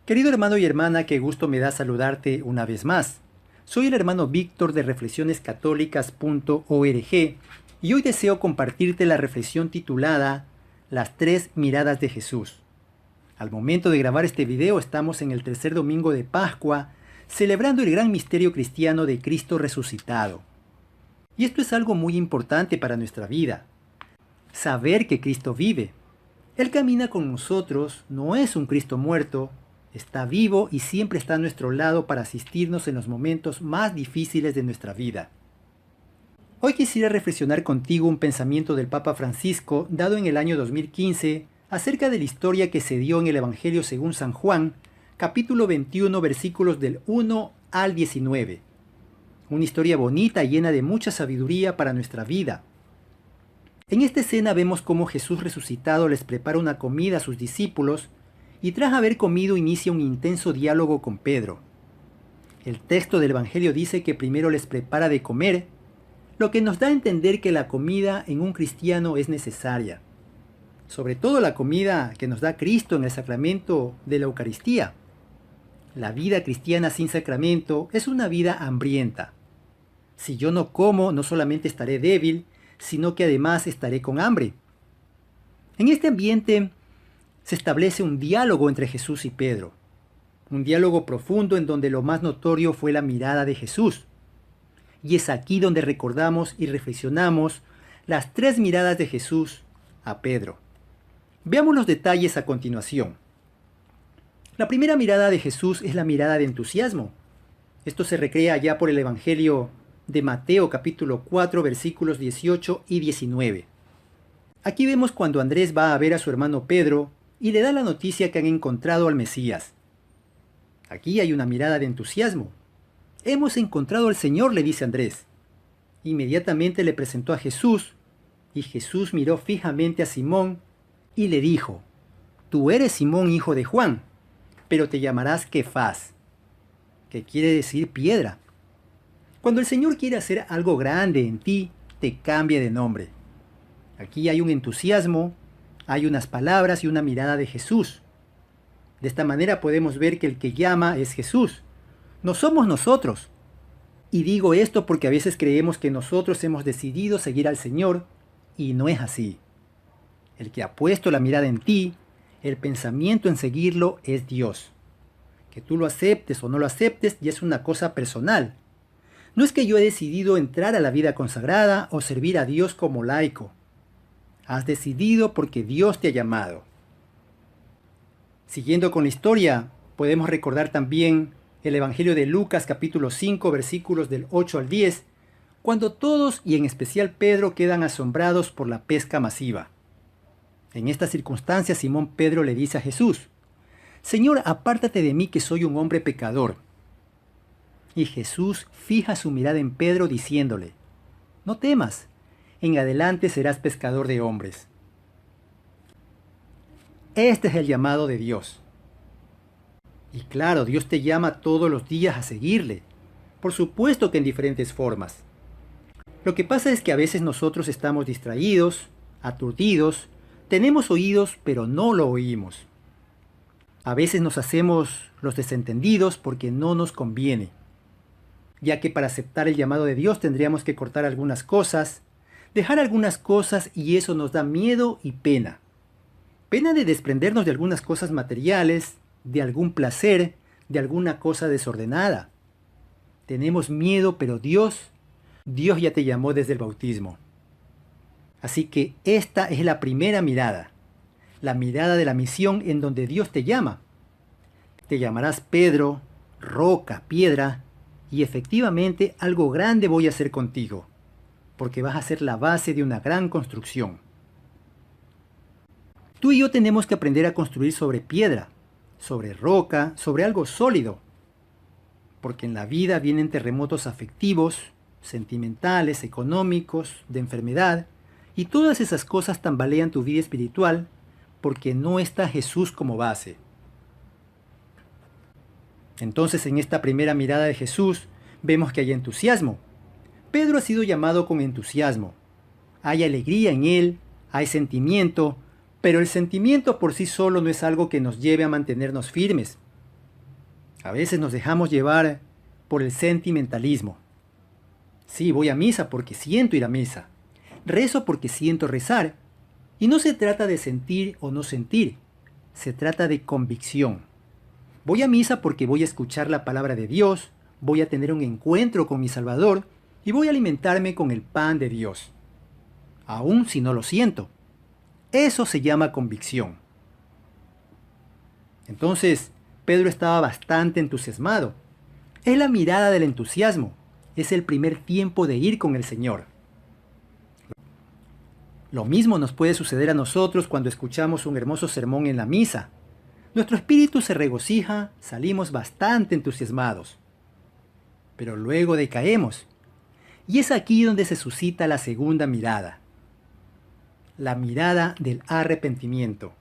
Querido hermano y hermana, qué gusto me da saludarte una vez más. Soy el hermano Víctor de reflexionescatólicas.org y hoy deseo compartirte la reflexión titulada Las tres miradas de Jesús. Al momento de grabar este video estamos en el tercer domingo de Pascua, celebrando el gran misterio cristiano de Cristo resucitado. Y esto es algo muy importante para nuestra vida. Saber que Cristo vive. Él camina con nosotros, no es un Cristo muerto, está vivo y siempre está a nuestro lado para asistirnos en los momentos más difíciles de nuestra vida. Hoy quisiera reflexionar contigo un pensamiento del Papa Francisco dado en el año 2015 acerca de la historia que se dio en el Evangelio según San Juan, capítulo 21, versículos del 1 al 19. Una historia bonita y llena de mucha sabiduría para nuestra vida. En esta escena vemos cómo Jesús resucitado les prepara una comida a sus discípulos y tras haber comido inicia un intenso diálogo con Pedro. El texto del Evangelio dice que primero les prepara de comer, lo que nos da a entender que la comida en un cristiano es necesaria. Sobre todo la comida que nos da Cristo en el sacramento de la Eucaristía. La vida cristiana sin sacramento es una vida hambrienta. Si yo no como, no solamente estaré débil, sino que además estaré con hambre. En este ambiente se establece un diálogo entre Jesús y Pedro. Un diálogo profundo en donde lo más notorio fue la mirada de Jesús. Y es aquí donde recordamos y reflexionamos las tres miradas de Jesús a Pedro. Veamos los detalles a continuación. La primera mirada de Jesús es la mirada de entusiasmo. Esto se recrea allá por el Evangelio de Mateo capítulo 4 versículos 18 y 19. Aquí vemos cuando Andrés va a ver a su hermano Pedro y le da la noticia que han encontrado al Mesías. Aquí hay una mirada de entusiasmo. Hemos encontrado al Señor, le dice Andrés. Inmediatamente le presentó a Jesús y Jesús miró fijamente a Simón y le dijo: Tú eres Simón, hijo de Juan, pero te llamarás Kefas, que quiere decir piedra. Cuando el Señor quiere hacer algo grande en ti, te cambia de nombre. Aquí hay un entusiasmo, hay unas palabras y una mirada de Jesús. De esta manera podemos ver que el que llama es Jesús. No somos nosotros. Y digo esto porque a veces creemos que nosotros hemos decidido seguir al Señor y no es así. El que ha puesto la mirada en ti, el pensamiento en seguirlo es Dios. Que tú lo aceptes o no lo aceptes ya es una cosa personal. No es que yo he decidido entrar a la vida consagrada o servir a Dios como laico. Has decidido porque Dios te ha llamado. Siguiendo con la historia, podemos recordar también el Evangelio de Lucas capítulo 5 versículos del 8 al 10, cuando todos y en especial Pedro quedan asombrados por la pesca masiva. En esta circunstancia Simón Pedro le dice a Jesús: Señor, apártate de mí que soy un hombre pecador. Y Jesús fija su mirada en Pedro diciéndole: No temas, en adelante serás pescador de hombres. Este es el llamado de Dios. Y claro, Dios te llama todos los días a seguirle. Por supuesto que en diferentes formas. Lo que pasa es que a veces nosotros estamos distraídos, aturdidos, tenemos oídos pero no lo oímos. A veces nos hacemos los desentendidos porque no nos conviene, ya que para aceptar el llamado de Dios tendríamos que cortar algunas cosas, dejar algunas cosas y eso nos da miedo y pena. Pena de desprendernos de algunas cosas materiales, de algún placer, de alguna cosa desordenada. Tenemos miedo, pero Dios ya te llamó desde el bautismo. Así que esta es la primera mirada, la mirada de la misión en donde Dios te llama. Te llamarás Pedro, roca, piedra, y efectivamente algo grande voy a hacer contigo, porque vas a ser la base de una gran construcción. Tú y yo tenemos que aprender a construir sobre piedra, sobre roca, sobre algo sólido, porque en la vida vienen terremotos afectivos, sentimentales, económicos, de enfermedad, y todas esas cosas tambalean tu vida espiritual porque no está Jesús como base. Entonces en esta primera mirada de Jesús vemos que hay entusiasmo. Pedro ha sido llamado con entusiasmo. Hay alegría en él, hay sentimiento, pero el sentimiento por sí solo no es algo que nos lleve a mantenernos firmes. A veces nos dejamos llevar por el sentimentalismo. Sí, voy a misa porque siento ir a misa. Rezo porque siento rezar. Y no se trata de sentir o no sentir. Se trata de convicción. Voy a misa porque voy a escuchar la palabra de Dios, voy a tener un encuentro con mi Salvador y voy a alimentarme con el pan de Dios. Aun si no lo siento. Eso se llama convicción. Entonces, Pedro estaba bastante entusiasmado. Es la mirada del entusiasmo. Es el primer tiempo de ir con el Señor. Lo mismo nos puede suceder a nosotros cuando escuchamos un hermoso sermón en la misa. Nuestro espíritu se regocija, salimos bastante entusiasmados. Pero luego decaemos. Y es aquí donde se suscita la segunda mirada. La mirada del arrepentimiento.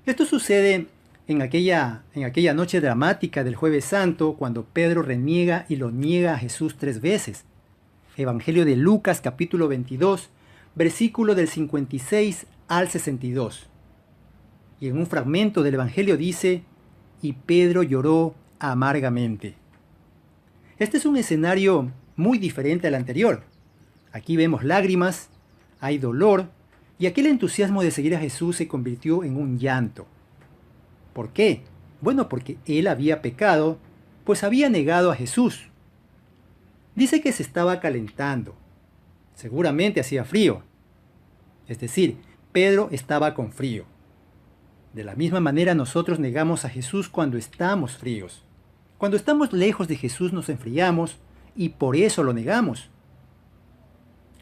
Esto sucede en aquella noche dramática del Jueves Santo, cuando Pedro reniega y lo niega a Jesús 3 veces. Evangelio de Lucas capítulo 22, versículo del 56 al 62. Y en un fragmento del Evangelio dice, y Pedro lloró amargamente. Este es un escenario muy diferente al anterior. Aquí vemos lágrimas, hay dolor, y aquel entusiasmo de seguir a Jesús se convirtió en un llanto. ¿Por qué? Bueno, porque él había pecado, pues había negado a Jesús. Dice que se estaba calentando. Seguramente hacía frío. Es decir, Pedro estaba con frío. De la misma manera nosotros negamos a Jesús cuando estamos fríos. Cuando estamos lejos de Jesús nos enfriamos y por eso lo negamos.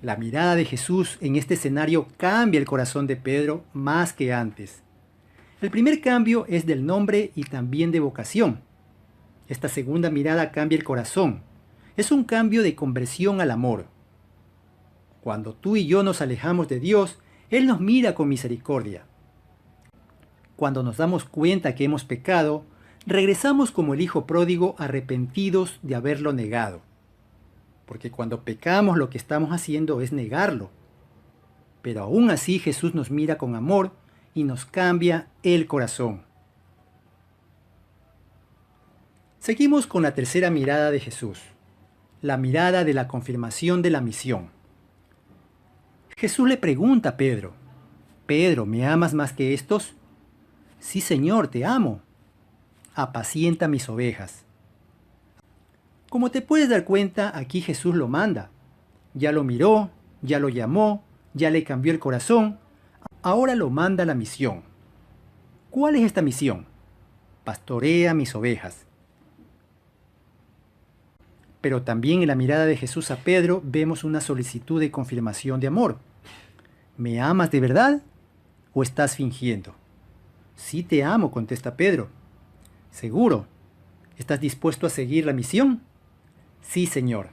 La mirada de Jesús en este escenario cambia el corazón de Pedro más que antes. El primer cambio es del nombre y también de vocación. Esta segunda mirada cambia el corazón. Es un cambio de conversión al amor. Cuando tú y yo nos alejamos de Dios, Él nos mira con misericordia. Cuando nos damos cuenta que hemos pecado, regresamos como el hijo pródigo arrepentidos de haberlo negado. Porque cuando pecamos lo que estamos haciendo es negarlo. Pero aún así Jesús nos mira con amor y nos cambia el corazón. Seguimos con la tercera mirada de Jesús, la mirada de la confirmación de la misión. Jesús le pregunta a Pedro, «Pedro, ¿me amas más que estos?» «Sí, Señor, te amo. Apacienta mis ovejas». Como te puedes dar cuenta, aquí Jesús lo manda. Ya lo miró, ya lo llamó, ya le cambió el corazón. Ahora lo manda a la misión. ¿Cuál es esta misión? Pastorea mis ovejas. Pero también en la mirada de Jesús a Pedro vemos una solicitud de confirmación de amor. ¿Me amas de verdad o estás fingiendo? Sí te amo, contesta Pedro. ¿Seguro? ¿Estás dispuesto a seguir la misión? Sí, Señor.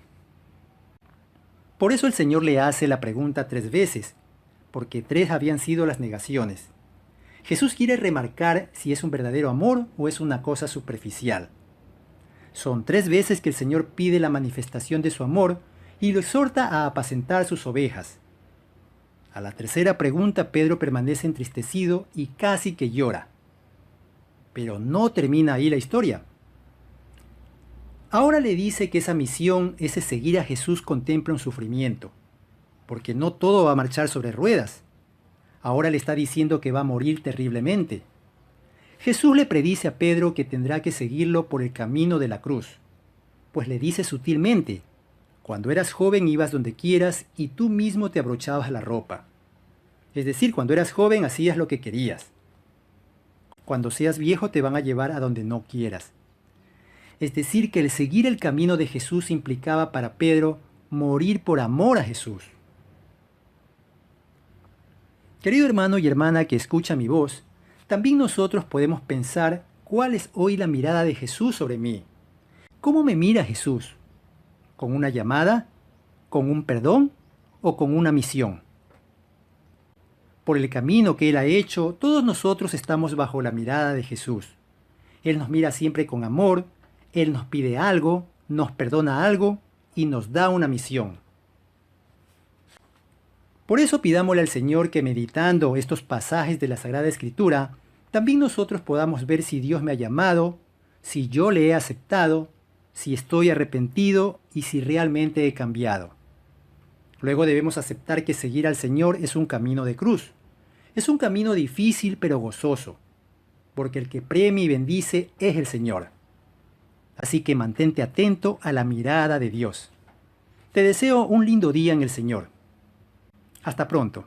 Por eso el Señor le hace la pregunta 3 veces, porque 3 habían sido las negaciones. Jesús quiere remarcar si es un verdadero amor o es una cosa superficial. Son 3 veces que el Señor pide la manifestación de su amor y lo exhorta a apacentar sus ovejas. A la tercera pregunta Pedro permanece entristecido y casi que llora. Pero no termina ahí la historia. Ahora le dice que esa misión, ese seguir a Jesús, contempla un sufrimiento, porque no todo va a marchar sobre ruedas. Ahora le está diciendo que va a morir terriblemente. Jesús le predice a Pedro que tendrá que seguirlo por el camino de la cruz, pues le dice sutilmente, cuando eras joven ibas donde quieras y tú mismo te abrochabas la ropa. Es decir, cuando eras joven hacías lo que querías. Cuando seas viejo te van a llevar a donde no quieras. Es decir, que el seguir el camino de Jesús implicaba para Pedro morir por amor a Jesús. Querido hermano y hermana que escucha mi voz, también nosotros podemos pensar cuál es hoy la mirada de Jesús sobre mí. ¿Cómo me mira Jesús? ¿Con una llamada? ¿Con un perdón? ¿O con una misión? Por el camino que Él ha hecho, todos nosotros estamos bajo la mirada de Jesús. Él nos mira siempre con amor, Él nos pide algo, nos perdona algo y nos da una misión. Por eso pidámosle al Señor que meditando estos pasajes de la Sagrada Escritura, también nosotros podamos ver si Dios me ha llamado, si yo le he aceptado, si estoy arrepentido y si realmente he cambiado. Luego debemos aceptar que seguir al Señor es un camino de cruz. Es un camino difícil pero gozoso, porque el que premia y bendice es el Señor. Así que mantente atento a la mirada de Dios. Te deseo un lindo día en el Señor. Hasta pronto.